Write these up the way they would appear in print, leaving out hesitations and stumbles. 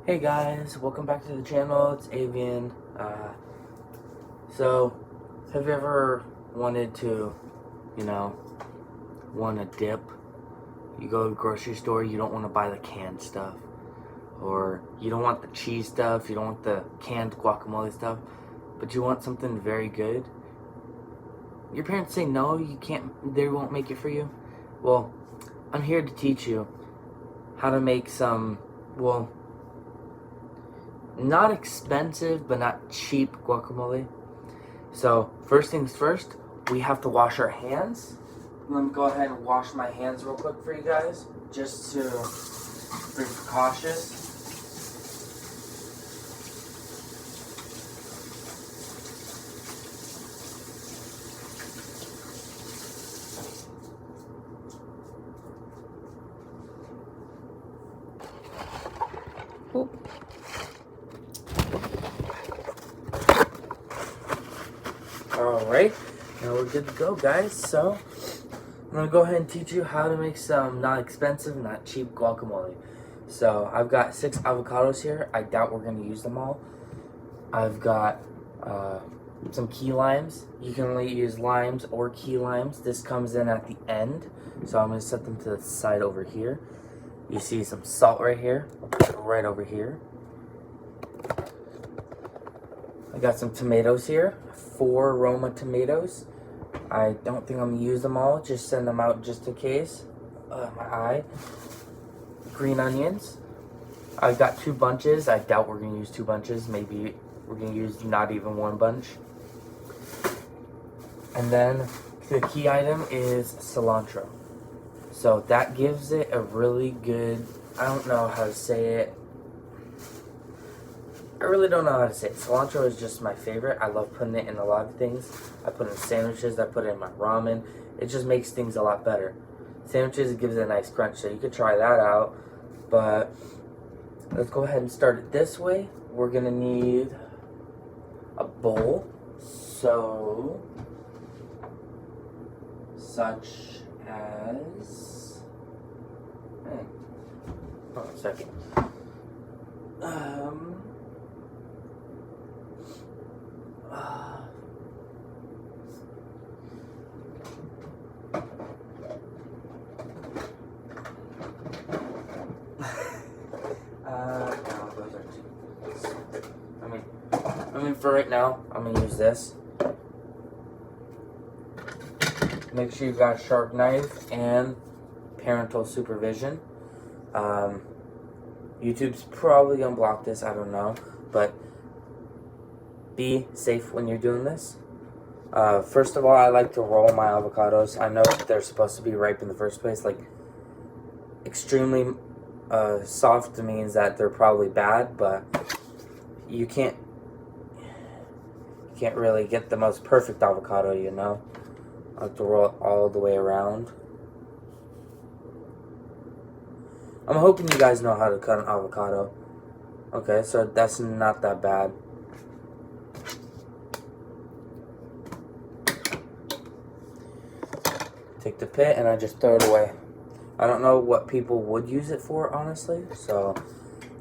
Hey guys, welcome back to the channel. It's Avian. So, have you ever wanted to, want a dip? You go to the grocery store, you don't want to buy the canned stuff. Or you don't want the cheese stuff, you don't want the canned guacamole stuff, but you want something very good. Your parents say no, you can't, they won't make it for you. Well, I'm here to teach you how to make some, not expensive, but not cheap guacamole. So, first things first, we have to wash our hands. Let me go ahead and wash my hands real quick for you guys, just to be cautious. Oop. Alright, now we're good to go, guys. So, I'm going to go ahead and teach you how to make some not expensive, not cheap guacamole. So, I've got 6 avocados here. I doubt we're going to use them all. I've got some key limes. You can only use limes or key limes. This comes in at the end. So, I'm going to set them to the side over here. You see some salt right here. I'll put it right over here. I got some tomatoes here, 4 Roma tomatoes. I don't think I'm going to use them all, just send them out just in case. My eye. Green onions. I've got 2 bunches. I doubt we're going to use 2 bunches. Maybe we're going to use not even 1 bunch. And then the key item is cilantro. So that gives it a really good, I don't know how to say it. I really don't know how to say it. Cilantro is just my favorite. I love putting it in a lot of things. I put it in sandwiches. I put it in my ramen. It just makes things a lot better. Sandwiches, it gives it a nice crunch. So you could try that out. But let's go ahead and start it this way. We're going to need a bowl. So, such as... Hold on a second. No, those are too. I mean, for right now, I'm gonna use this. Make sure you've got a sharp knife and parental supervision. YouTube's probably gonna block this, I don't know, but be safe when you're doing this. First of all, I like to roll my avocados. I know they're supposed to be ripe in the first place. Like, extremely soft means that they're probably bad, but you can't really get the most perfect avocado, you know. I have to roll it all the way around. I'm hoping you guys know how to cut an avocado. Okay, so that's not that bad. Take the pit and I just throw it away. I don't know what people would use it for, honestly. So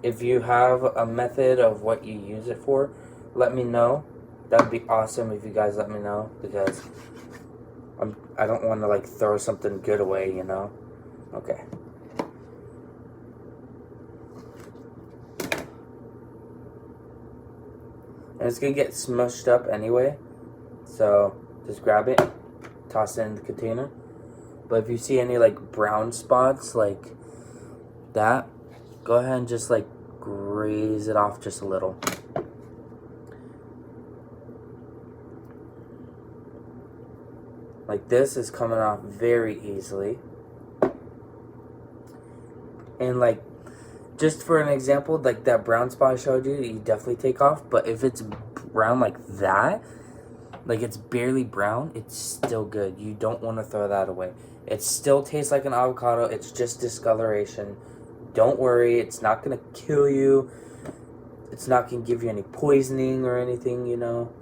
if you have a method of what you use it for, let me know. That would be awesome if you guys let me know, because I don't want to like throw something good away, you know. Okay. And it's gonna get smushed up anyway, so just grab it, toss it in the container. But if you see any like brown spots like that, go ahead and just like graze it off just a little. Like this is coming off very easily. And like, just for an example, like that brown spot I showed you, you definitely take off. But if it's brown like that, like it's barely brown, it's still good. You don't want to throw that away. It still tastes like an avocado. It's just discoloration. Don't worry, it's not going to kill you. It's not going to give you any poisoning or anything, you know.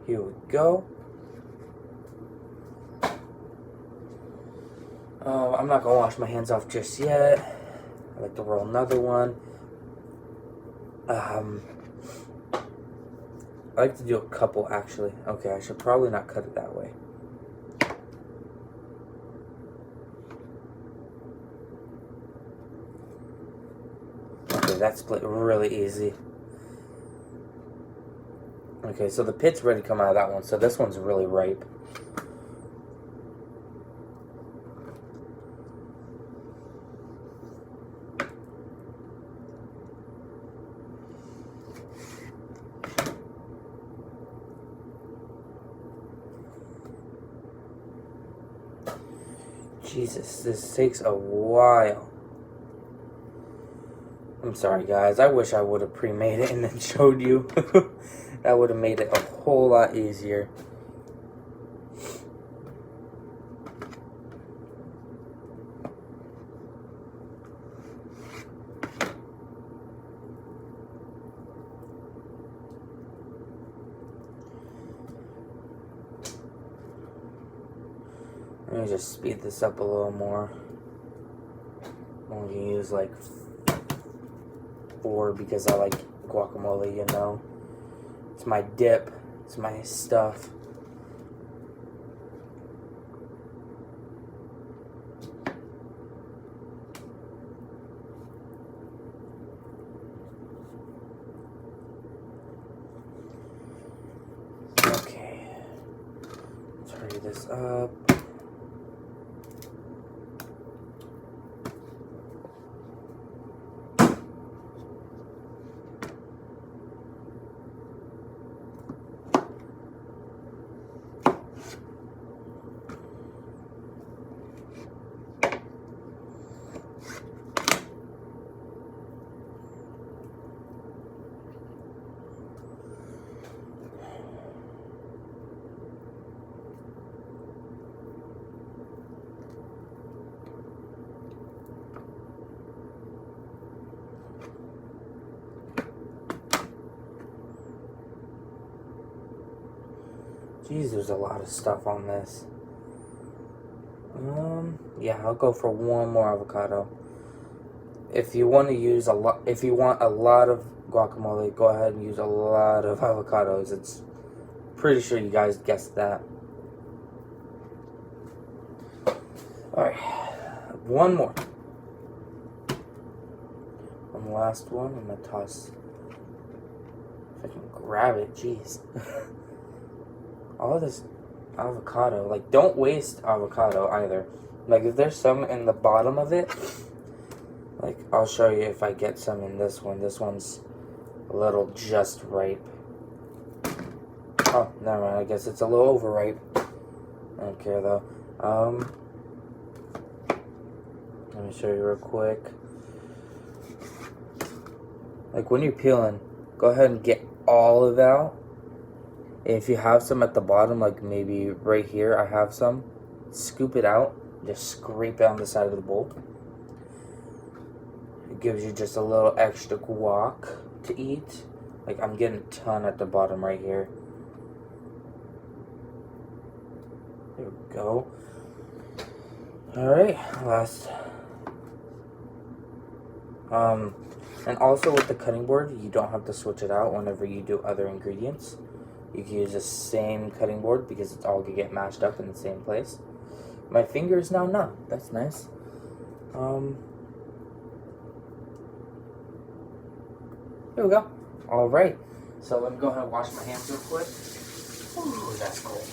Here we go. I'm not gonna wash my hands off just yet. I like to roll another one. I like to do a couple actually. Okay, I should probably not cut it that way. Okay, that split really easy. Okay, so the pit's ready to come out of that one, so this one's really ripe. Jesus, this takes a while. I'm sorry, guys. I wish I would have pre-made it and then showed you. That would have made it a whole lot easier. Let me just speed this up a little more. I'm going to use like 4 because I like guacamole, you know. It's my dip. It's my stuff. Okay. Let's hurry this up. Jeez, there's a lot of stuff on this. Yeah, I'll go for one more avocado. If you want to use a lot, if you want a lot of guacamole, go ahead and use a lot of avocados. It's pretty sure you guys guessed that. Alright, one more. One last one. I'm gonna toss. If I can grab it, jeez. All this avocado, like, don't waste avocado either. Like, if there's some in the bottom of it, like, I'll show you if I get some in this one. This one's a little just ripe. Oh, never mind. I guess it's a little overripe. I don't care though. Let me show you real quick. Like, when you're peeling, go ahead and get all of it out. If you have some at the bottom, like maybe right here, I have some, scoop it out, just scrape it on the side of the bowl. It gives you just a little extra guac to eat. Like, I'm getting a ton at the bottom right here. There we go. Alright, last. And also with the cutting board, you don't have to switch it out whenever you do other ingredients. You can use the same cutting board because it's all gonna get mashed up in the same place. My finger is now numb. That's nice. Here we go. All right. So let me go ahead and wash my hands real quick. Ooh, that's cold.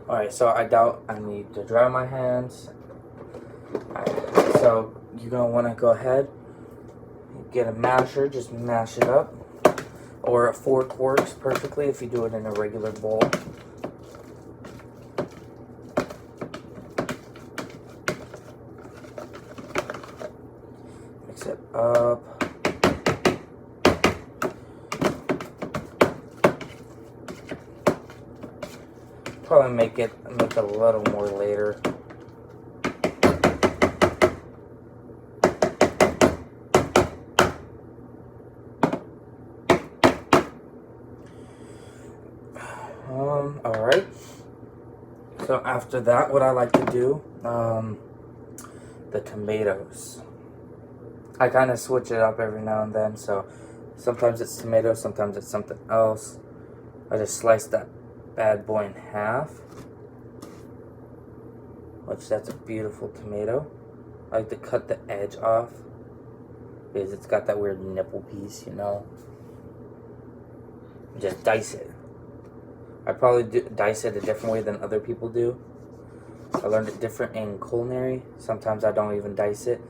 Alright, so I doubt I need to dry my hands. Alright, so you're going to want to go ahead, get a masher, just mash it up. Or a fork works perfectly if you do it in a regular bowl. Mix it up. Probably make it a little more later. Alright. So after that, what I like to do, the tomatoes. I kind of switch it up every now and then, so sometimes it's tomato, sometimes it's something else. I just slice that bad boy in half, which that's a beautiful tomato. I like to cut the edge off because it's got that weird nipple piece, you know. Just dice it. I probably dice it a different way than other people do. I learned it different in culinary. Sometimes I don't even dice it.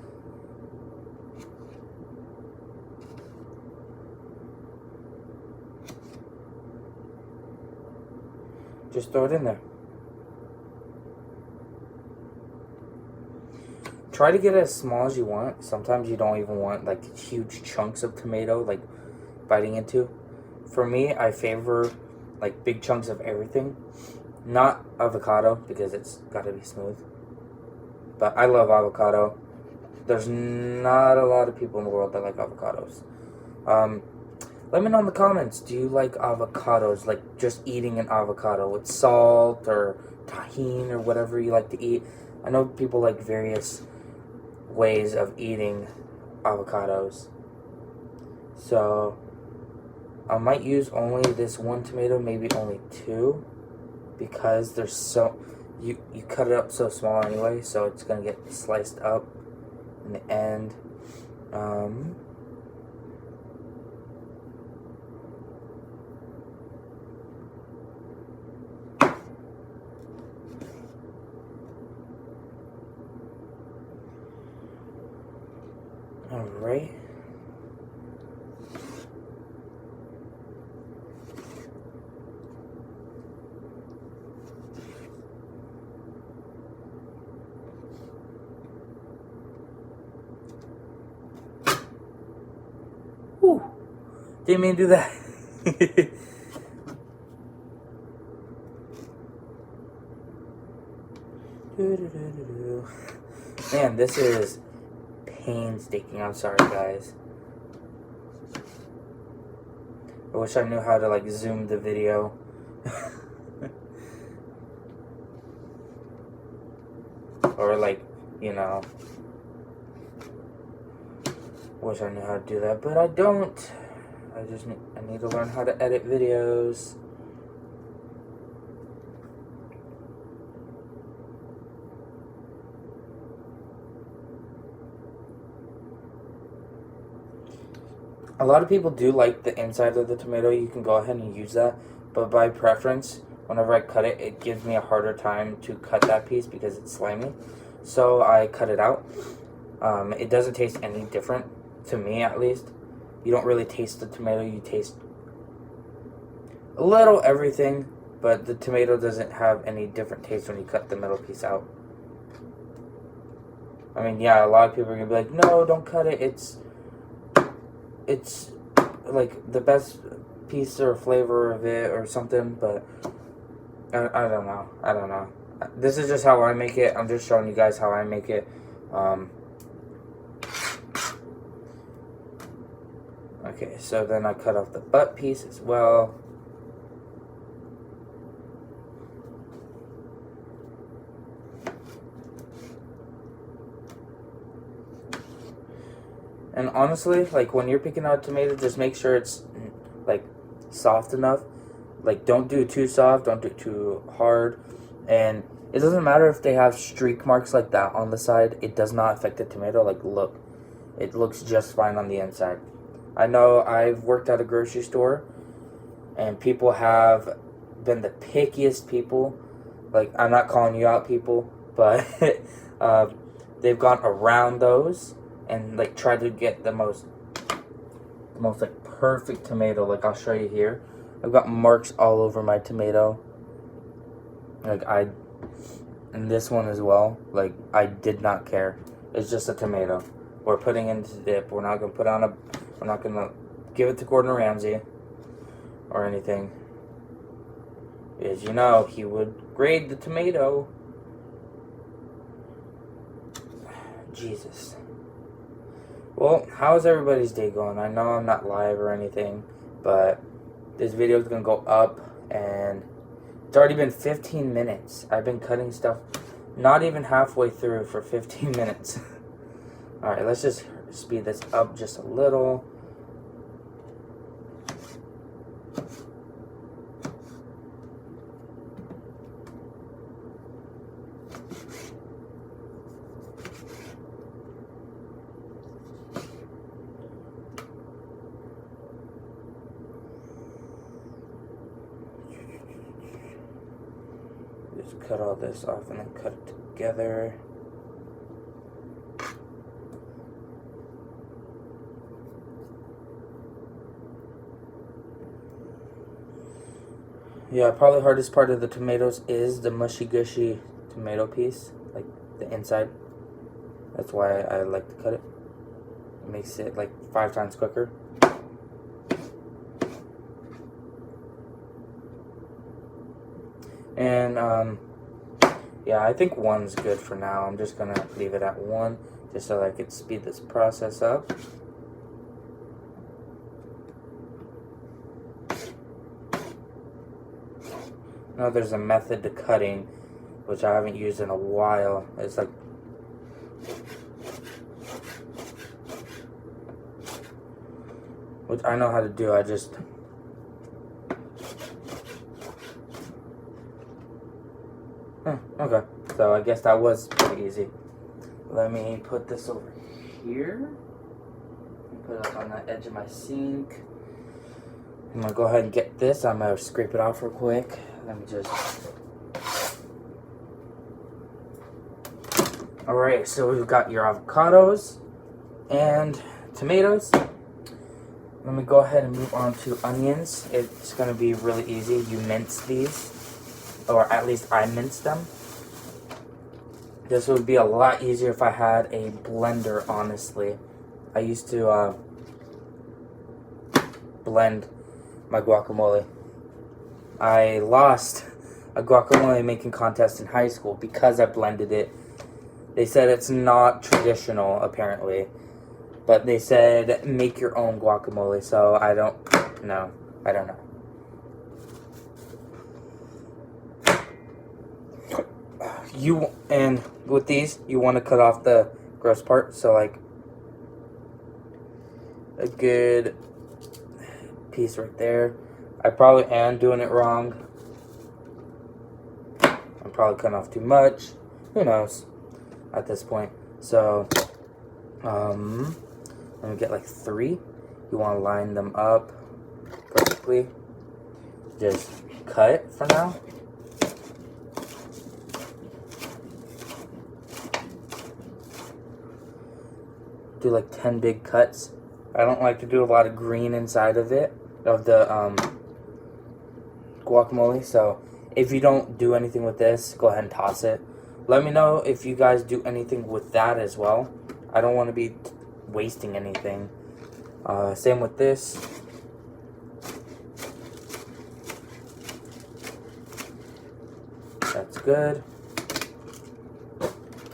Just throw it in there. Try to get it as small as you want. Sometimes you don't even want like huge chunks of tomato like biting into. For me, I favor like big chunks of everything. Not avocado because it's got to be smooth. But I love avocado. There's not a lot of people in the world that like avocados. Let me know in the comments, do you like avocados, like just eating an avocado with salt or tahini or whatever you like to eat? I know people like various ways of eating avocados. So I might use only this one tomato, maybe only two, because there's so, you cut it up so small anyway, so it's going to get sliced up in the end. Alright. Whew. Didn't mean to do that. Man, this is painstaking. I'm sorry, guys. I wish I knew how to like zoom the video. Or like, you know, wish I knew how to do that, but I don't. I need to learn how to edit videos. A lot of people do like the inside of the tomato. You can go ahead and use that, but by preference, whenever I cut it, it gives me a harder time to cut that piece because it's slimy. So I cut it out. It doesn't taste any different, to me at least. You don't really taste the tomato, you taste a little everything, but the tomato doesn't have any different taste when you cut the middle piece out. I mean, yeah, a lot of people are going to be like, no, don't cut it, it's like the best piece or flavor of it or something, but I don't know. This is just how I make it. I'm just showing you guys how I make it. Okay, so then I cut off the butt piece as well. And honestly, like when you're picking out a tomato, just make sure it's like soft enough. Like don't do too soft, don't do too hard. And it doesn't matter if they have streak marks like that on the side. It does not affect the tomato. Like look, it looks just fine on the inside. I know I've worked at a grocery store and people have been the pickiest people. Like I'm not calling you out, people, but they've gone around those and like try to get the most like perfect tomato. Like I'll show you here. I've got marks all over my tomato. Like and this one as well. Like I did not care. It's just a tomato. We're putting it into dip. We're not gonna put on we're not gonna give it to Gordon Ramsay or anything. As you know, he would grade the tomato. Jesus. Well, how's everybody's day going? I know I'm not live or anything, but this video is going to go up, and It's already been 15 minutes. I've been cutting stuff not even halfway through for 15 minutes. Alright, let's just speed this up just a little. Just cut all this off and then cut it together. Yeah, probably hardest part of the tomatoes is the mushy gushy tomato piece, like the inside. That's why I like to cut it. It makes it like 5 times quicker. And yeah, I think 1's good for now. I'm just gonna leave it at 1 just so I could speed this process up. Now there's a method to cutting which I haven't used in a while. It's like which I know how to do. I just okay, so I guess that was pretty easy. Let me put this over here. Put it up on the edge of my sink. I'm gonna go ahead and get this. I'm gonna scrape it off real quick. Let me just. Alright, so we've got your avocados and tomatoes. Let me go ahead and move on to onions. It's gonna be really easy. You mince these. Or at least I mince them. This would be a lot easier if I had a blender, honestly. I used to blend my guacamole. I lost a guacamole making contest in high school because I blended it. They said it's not traditional, apparently. But they said make your own guacamole, so I don't know. I don't know. And with these, you want to cut off the gross part, so like a good piece right there. I probably am doing it wrong. I'm probably cutting off too much. Who knows at this point. So let me get like 3. You want to line them up perfectly. Just cut for now. Do like 10 big cuts. I don't like to do a lot of green inside of it, of the guacamole. So if you don't do anything with this, go ahead and toss it. Let me know if you guys do anything with that as well. I don't want to be wasting anything. Same with this. That's good.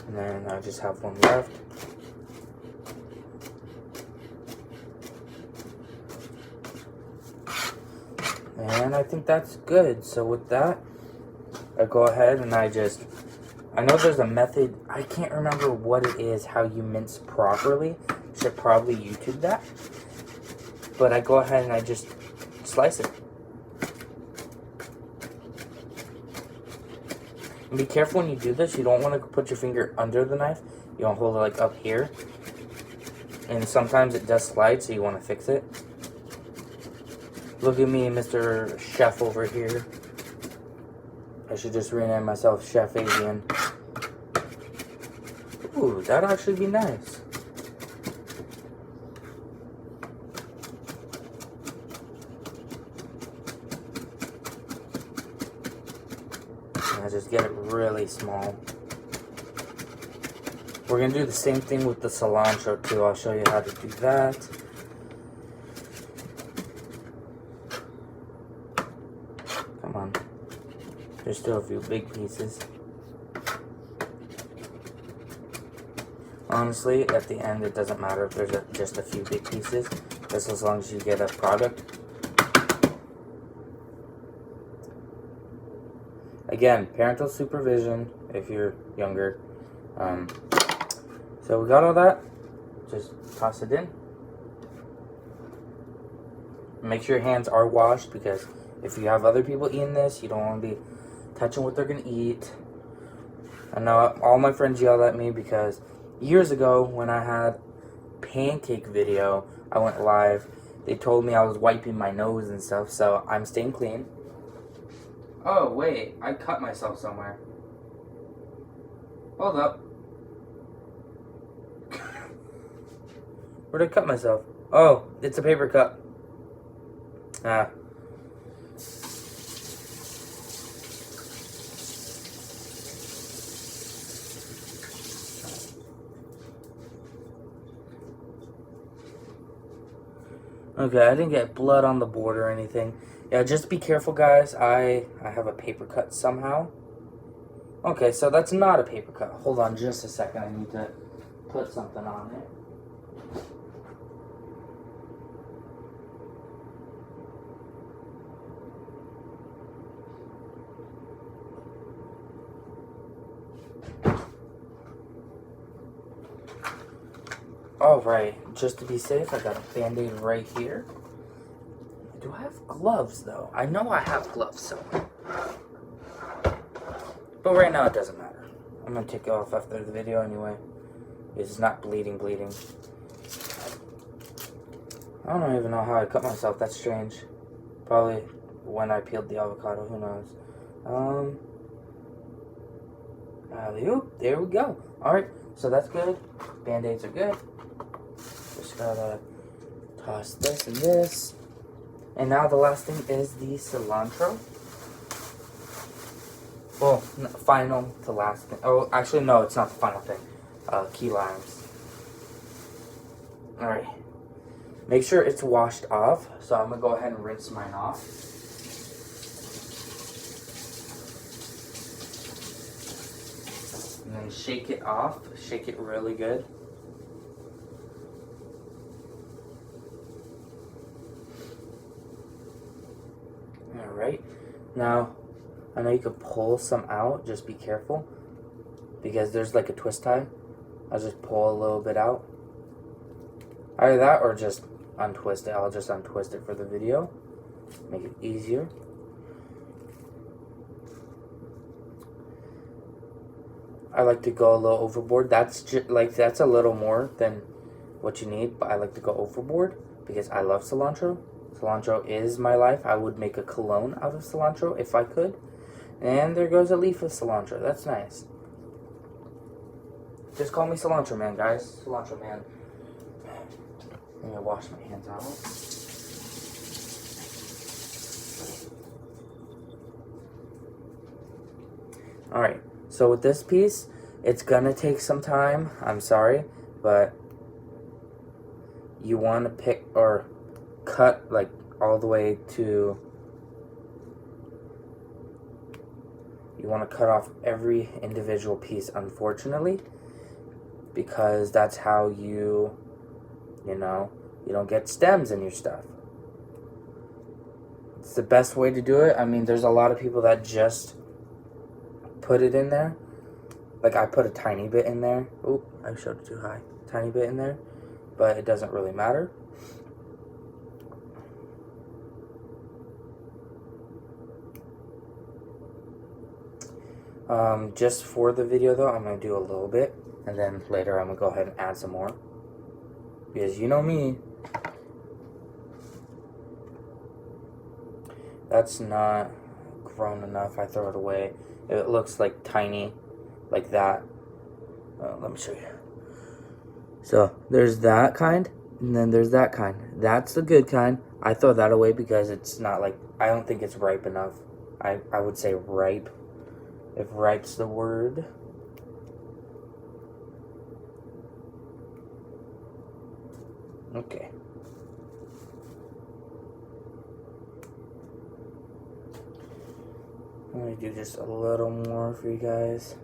And then I just have 1 left. And I think that's good. So with that, I go ahead and I know there's a method. I can't remember what it is, how you mince properly. Should probably YouTube that. But I go ahead and I just slice it. And be careful when you do this. You don't want to put your finger under the knife. You want to hold it like up here. And sometimes it does slide, so you want to fix it. Look at me, Mr. Chef over here. I should just rename myself Chef Avian. Ooh, that'd actually be nice. And I just get it really small. We're gonna do the same thing with the cilantro too. I'll show you how to do that. Come on. There's still a few big pieces. Honestly, at the end, it doesn't matter if there's just a few big pieces, just as long as you get a product. Again, parental supervision if you're younger. So we got all that. Just toss it in. Make sure your hands are washed, because if you have other people eating this, you don't want to be touching what they're going to eat. I know all my friends yelled at me because years ago when I had pancake video, I went live. They told me I was wiping my nose and stuff, so I'm staying clean. Oh, wait, I cut myself somewhere. Hold up. Where did I cut myself? Oh, it's a paper cut. Ah. Okay, I didn't get blood on the board or anything. Yeah, just be careful, guys. I have a paper cut somehow. Okay, so that's not a paper cut. Hold on just a second. I need to put something on it. Alright, just to be safe, I got a Band-Aid right here. Do I have gloves, though? I know I have gloves somewhere. But right now, it doesn't matter. I'm going to take it off after the video anyway. It's not bleeding. I don't even know how I cut myself. That's strange. Probably when I peeled the avocado. Who knows? There we go. Alright, so that's good. Band-Aids are good. Just gotta toss this and this. And now the last thing is the cilantro. Well, final to last thing. Oh, actually, no, it's not the final thing. Key limes. Alright. Make sure it's washed off. So I'm going to go ahead and rinse mine off. And then shake it off. Shake it really good. Alright. Now, I know you could pull some out. Just be careful, because there's like a twist tie. I'll just pull a little bit out. Either that or just untwist it. I'll just untwist it for the video. Make it easier. I like to go a little overboard. That's that's a little more than what you need, but I like to go overboard because I love cilantro. Cilantro is my life. I would make a cologne out of cilantro if I could. And there goes a leaf of cilantro. That's nice. Just call me Cilantro Man, guys. Cilantro Man. I'm gonna wash my hands out. Alright, so with this piece, it's gonna take some time. I'm sorry, but you want to pick or cut like all the way to, you want to cut off every individual piece, unfortunately, because that's how you don't get stems in your stuff. It's the best way to do it. I mean, there's a lot of people that just put it in there. Like, I put a tiny bit in there. Oh, I showed it too high. Tiny bit in there, but it doesn't really matter. Just for the video though, I'm going to do a little bit, and then later I'm going to go ahead and add some more, because you know me, that's not grown enough. I throw it away. It looks like tiny, like that. Let me show you. So there's that kind, and then there's that kind. That's the good kind. I throw that away because it's not like, I don't think it's ripe enough. I would say ripe, if ripe's the word. Okay. Let me do just a little more for you guys.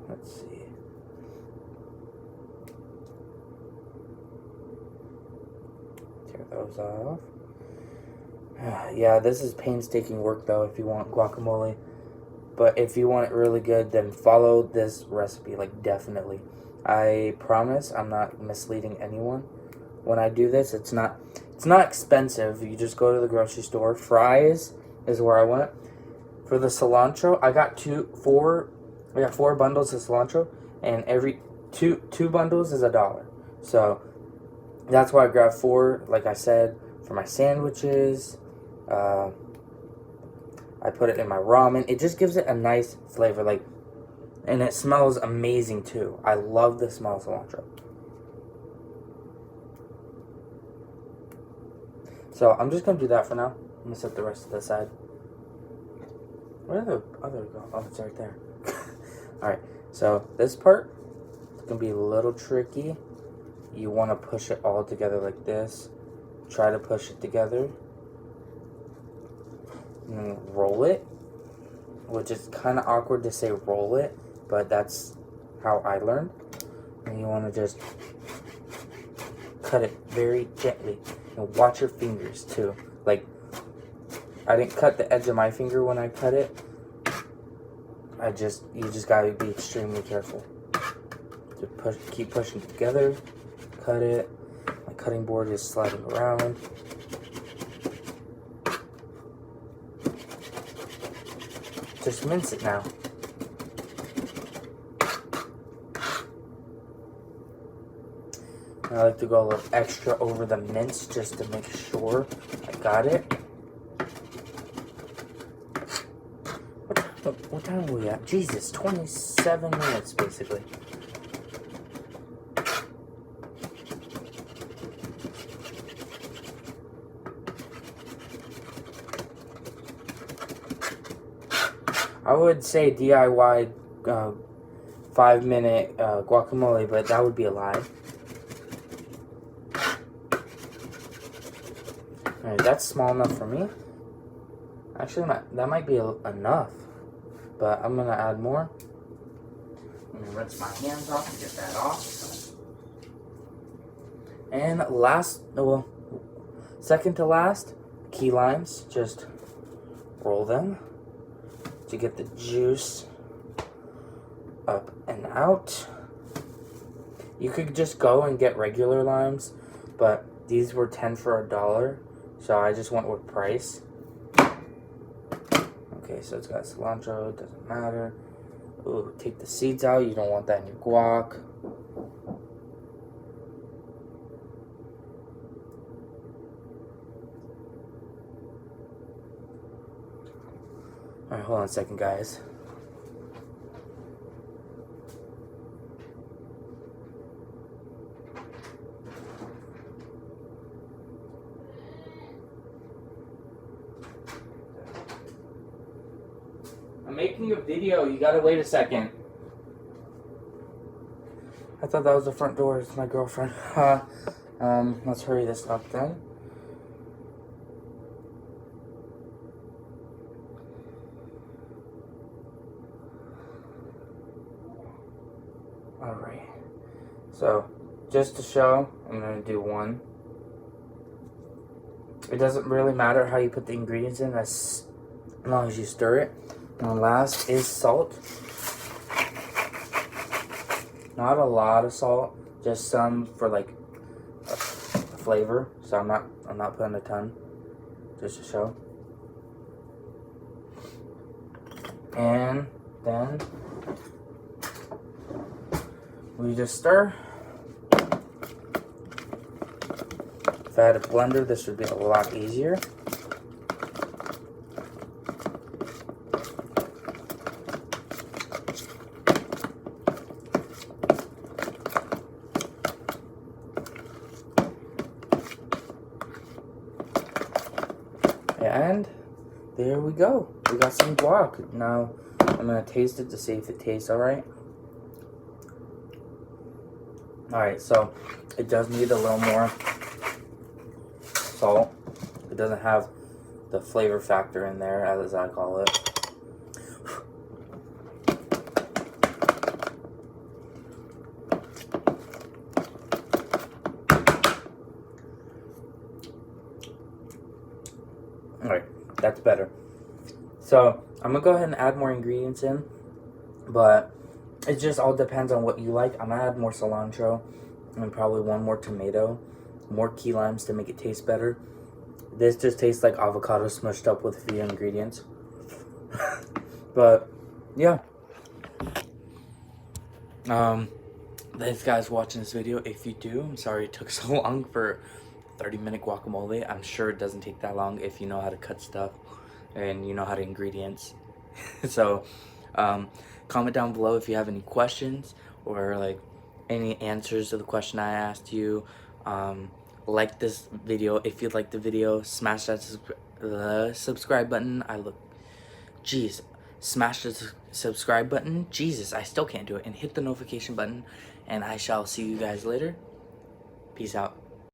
Let's see. Tear those off. Yeah, this is painstaking work though if you want guacamole. But if you want it really good, then follow this recipe, like definitely. I promise I'm not misleading anyone. When I do this, it's not expensive. You just go to the grocery store. Fries is where I went. For the cilantro, I got four bundles of cilantro, and every two bundles is $1. So that's why I grabbed four, like I said, for my sandwiches. I put it in my ramen. It just gives it a nice flavor, like, and it smells amazing too. I love the smell of cilantro. So I'm just gonna do that for now. I'm gonna set the rest to the side. Where did the other go? Oh, it's right there. Alright, so this part is gonna be a little tricky. You wanna push it all together like this. Try to push it together. And then roll it. Which is kind of awkward to say roll it, but that's how I learned. And you wanna just cut it very gently. And watch your fingers too. Like, I didn't cut the edge of my finger when I cut it. You just gotta be extremely careful. To keep pushing it together. Cut it. My cutting board is sliding around. Just mince it now. I like to go a little extra over the mince just to make sure I got it. What time are we at? Jesus, 27 minutes basically. I would say DIY 5-minute guacamole, but that would be a lie. Alright, that's small enough for me. Actually, that might be enough, but I'm gonna add more. I'm gonna rinse my hands off to get that off. And second to last, key limes. Just roll them to get the juice up and out. You could just go and get regular limes, but these were 10 for $1. So I just went with price. Okay, so it's got cilantro, it doesn't matter. Ooh, take the seeds out, you don't want that in your guac. Alright, hold on a second, guys. I'm making a video. You gotta wait a second. I thought that was the front door. It's my girlfriend. Let's hurry this up then. Alright. So, just to show, I'm gonna do one. It doesn't really matter how you put the ingredients in, as long as you stir it. And last is salt. Not a lot of salt, just some for like flavor. So I'm not putting a ton, just to show. And then we just stir. If I had a blender, this would be a lot easier. And there we go. We got some guac. Now I'm gonna taste it to see if it tastes alright. Alright, so it does need a little more salt. It doesn't have the flavor factor in there, as I call it. better. So I'm gonna go ahead and add more ingredients in, but it just all depends on what you like. I'm gonna add more cilantro and probably one more tomato, more key limes to make it taste better. This just tastes like avocado smushed up with a few ingredients. But yeah. Thanks guys for watching this video. If you do, I'm sorry it took so long for 30-minute guacamole. I'm sure it doesn't take that long if you know how to cut stuff and you know how to ingredients. So comment down below if you have any questions or like any answers to the question I asked you. Like this video if you like the video. Smash that subscribe button. Smash the subscribe button. Jesus, I still can't do it. And hit the notification button. And I shall see you guys later. Peace out.